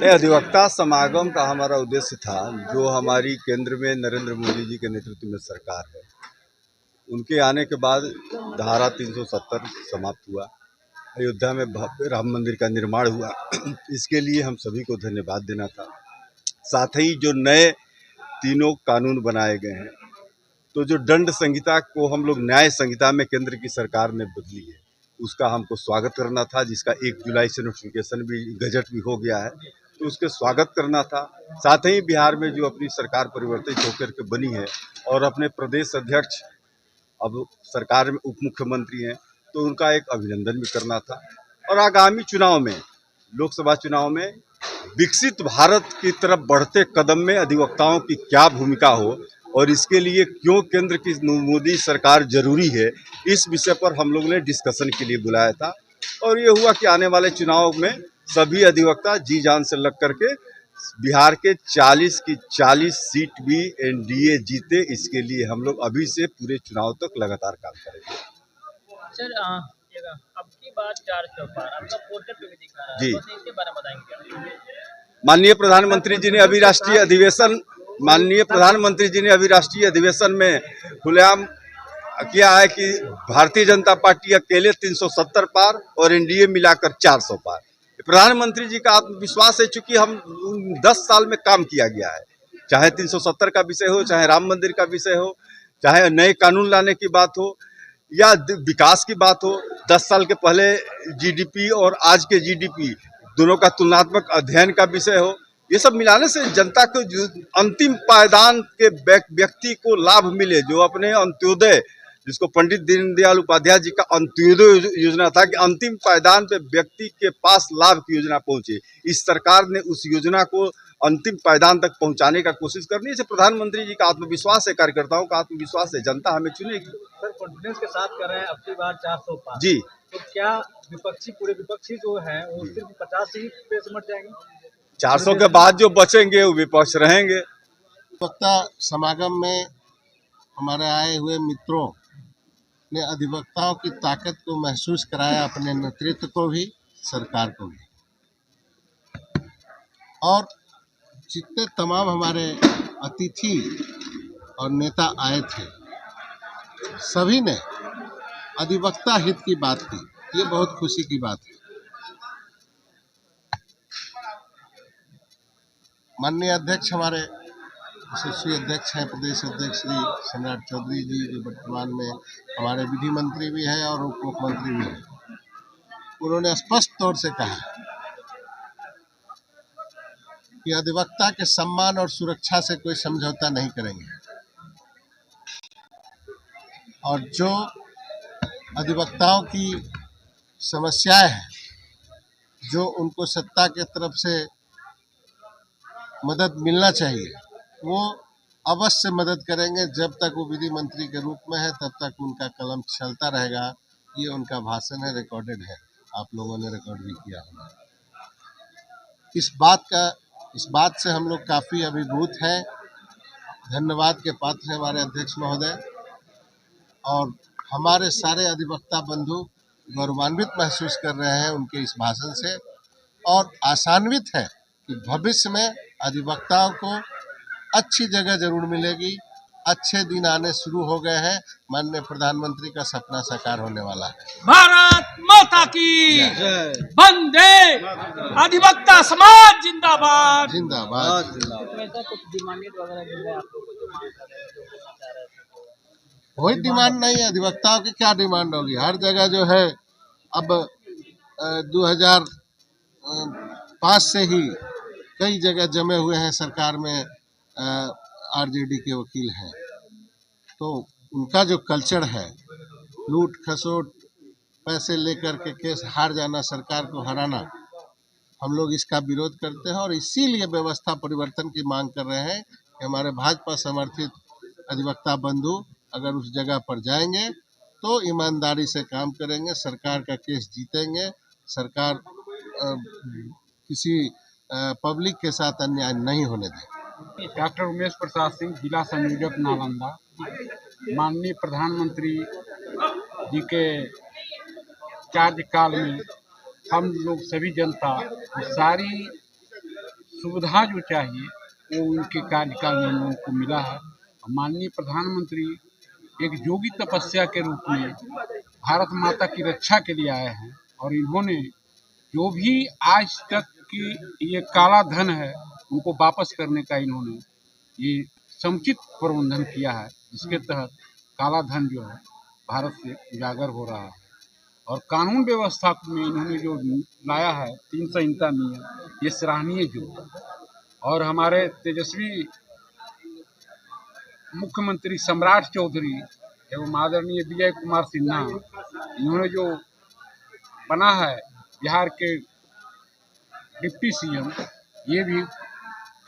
अधिवक्ता समागम का हमारा उद्देश्य था, जो हमारी केंद्र में नरेंद्र मोदी जी के नेतृत्व में सरकार है, उनके आने के बाद धारा 370 समाप्त हुआ, अयोध्या में भव्य राम मंदिर का निर्माण हुआ। इसके लिए हम सभी को धन्यवाद देना था। साथ ही जो नए तीनों कानून बनाए गए हैं, तो जो दंड संहिता को हम लोग न्याय संहिता में केंद्र की सरकार ने बदली है, उसका हमको स्वागत करना था, जिसका 1 जुलाई से नोटिफिकेशन भी, गजट भी हो गया है, तो उसके स्वागत करना था। साथ ही बिहार में जो अपनी सरकार परिवर्तित होकर के बनी है और अपने प्रदेश अध्यक्ष अब सरकार में उप मुख्यमंत्री हैं, तो उनका एक अभिनंदन भी करना था। और आगामी चुनाव में, लोकसभा चुनाव में विकसित भारत की तरफ बढ़ते कदम में अधिवक्ताओं की क्या भूमिका हो और इसके लिए क्यों केंद्र की मोदी सरकार जरूरी है, इस विषय पर हम लोग ने डिस्कशन के लिए बुलाया था। और ये हुआ कि आने वाले चुनाव में सभी अधिवक्ता जी जान से लग करके बिहार के 40 की 40 सीट भी एनडीए जीते, इसके लिए हम लोग अभी से पूरे चुनाव तक लगातार काम करेंगे। सर अब की बात 400 पार आपका पोर्टल पे भी दिखा रहा है, जी, तो इसके बारे में बताएंगे। माननीय प्रधानमंत्री जी ने अभी राष्ट्रीय अधिवेशन में खुलेआम किया है कि भारतीय जनता पार्टी अकेले 370 पार और एनडीए मिलाकर 400 पार। प्रधानमंत्री जी का आत्मविश्वास है, चूंकि हम 10 साल में काम किया गया है, चाहे 370 का विषय हो, चाहे राम मंदिर का विषय हो, चाहे नए कानून लाने की बात हो या विकास की बात हो। 10 साल के पहले जीडीपी और आज के जीडीपी दोनों का तुलनात्मक अध्ययन का विषय हो, ये सब मिलाने से जनता को अंतिम पायदान के व्यक्ति को लाभ मिले, जो अपने अंत्योदय, जिसको पंडित दीनदयाल उपाध्याय जी का अंत्योदय योजना था कि अंतिम पायदान पे व्यक्ति के पास लाभ की योजना पहुंचे, इस सरकार ने उस योजना को अंतिम पायदान तक पहुंचाने का कोशिश करनी है। प्रधानमंत्री जी का आत्मविश्वास है, कार्यकर्ताओं का आत्मविश्वास है, जनता हमें चुनेगी। सर कॉन्फिडेंस के साथ कर रहे हैं, अब की बार 400 पार जी, तो क्या पूरे विपक्षी जो है वो सिर्फ 50 ही पे सिमट जाएंगे? 400 के बाद जो बचेंगे वो विपक्ष रहेंगे। अधिवक्ता समागम में हमारे आए हुए मित्रों ने अधिवक्ताओं की ताकत को महसूस कराया, अपने नेतृत्व को भी, सरकार को भी। और जितने तमाम हमारे अतिथि और नेता आए थे, सभी ने अधिवक्ता हित की बात की। ये बहुत खुशी की बात है। माननीय अध्यक्ष, हमारे यशस्वी अध्यक्ष हैं, प्रदेश अध्यक्ष श्री सम्राट चौधरी जी, जो वर्तमान में हमारे विधि मंत्री भी हैं और उप मुख्यमंत्री भी हैं, उन्होंने स्पष्ट तौर से कहा कि अधिवक्ता के सम्मान और सुरक्षा से कोई समझौता नहीं करेंगे। और जो अधिवक्ताओं की समस्याएं हैं, जो उनको सत्ता के तरफ से मदद मिलना चाहिए, वो अवश्य मदद करेंगे। जब तक वो विधि मंत्री के रूप में है, तब तक उनका कलम चलता रहेगा। ये उनका भाषण है, रिकॉर्डेड है, आप लोगों ने रिकॉर्ड भी किया होगा। इस बात से हम लोग काफ़ी अभिभूत हैं, धन्यवाद के पात्र हैं हमारे अध्यक्ष महोदय। और हमारे सारे अधिवक्ता बंधु गौरवान्वित महसूस कर रहे हैं उनके इस भाषण से, और आशान्वित है कि भविष्य में अधिवक्ताओं को अच्छी जगह जरूर मिलेगी। अच्छे दिन आने शुरू हो गए हैं, माननीय प्रधानमंत्री का सपना साकार होने वाला है। भारत माता की वंदे, अधिवक्ता समाज जिंदाबाद जिंदाबाद। कुछ डिमांडेड वगैरह जो है आप लोगों को, जो मांग कर रहे हैं, जो करना चाह रहे थे, कोई डिमांड नहीं है। अधिवक्ताओं की क्या डिमांड होगी? हर जगह जो है, अब 2005 से ही कई जगह जमे हुए हैं सरकार में, आरजेडी के वकील हैं, तो उनका जो कल्चर है, लूट खसोट, पैसे लेकर के केस हार जाना, सरकार को हराना, हम लोग इसका विरोध करते हैं। और इसीलिए व्यवस्था परिवर्तन की मांग कर रहे हैं कि हमारे भाजपा समर्थित अधिवक्ता बंधु अगर उस जगह पर जाएंगे तो ईमानदारी से काम करेंगे, सरकार का केस जीतेंगे, सरकार किसी पब्लिक के साथ अन्याय नहीं होने दें। डॉक्टर उमेश प्रसाद सिंह, जिला संयोजक नालंदा। माननीय प्रधानमंत्री जी के कार्यकाल में हम लोग सभी जनता सारी सुविधा जो चाहिए वो उनके कार्यकाल में हम लोगों को मिला है। माननीय प्रधानमंत्री एक योगी तपस्या के रूप में भारत माता की रक्षा के लिए आए हैं और इन्होंने जो भी आज तक की ये काला धन है उनको वापस करने का इन्होंने ये समुचित प्रबंधन किया है, जिसके तहत काला धन जो है भारत से उजागर हो रहा है। और कानून व्यवस्था में इन्होंने जो लाया है 3 संहिता नियम, ये सराहनीय जो है। और हमारे तेजस्वी मुख्यमंत्री सम्राट चौधरी एवं आदरणीय विजय कुमार सिन्हा, इन्होंने जो बना है बिहार के डिप्टी सीएम, ये भी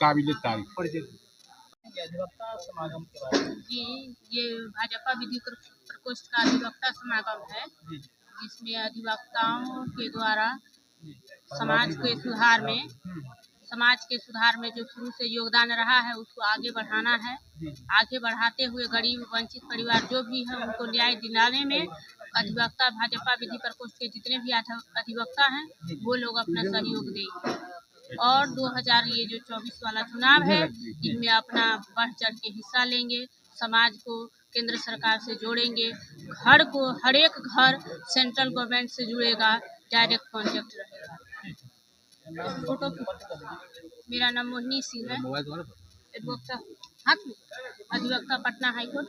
काबिले तारीफ। अधिवक्ता समागम के बारे में जी, ये भाजपा विधि प्रकोष्ठ का अधिवक्ता समागम है, जिसमें अधिवक्ताओं के द्वारा समाज के सुधार में जो शुरू से योगदान रहा है उसको आगे बढ़ाना है। आगे बढ़ाते हुए गरीब वंचित परिवार जो भी है उनको न्याय दिलाने में अधिवक्ता भाजपा विधि प्रकोष्ठ के जितने भी अधिवक्ता हैं वो लोग अपना सहयोग देंगे। और 2024 वाला चुनाव है, इनमें अपना बढ़ चढ़ के हिस्सा लेंगे, समाज को केंद्र सरकार से जोड़ेंगे, घर को हर एक घर सेंट्रल गवर्नमेंट से जुड़ेगा, डायरेक्ट कॉन्टेक्ट रहेगा। फोटो मेरा नाम मोहिनी सिंह है, अधिवक्ता पटना हाई कोर्ट।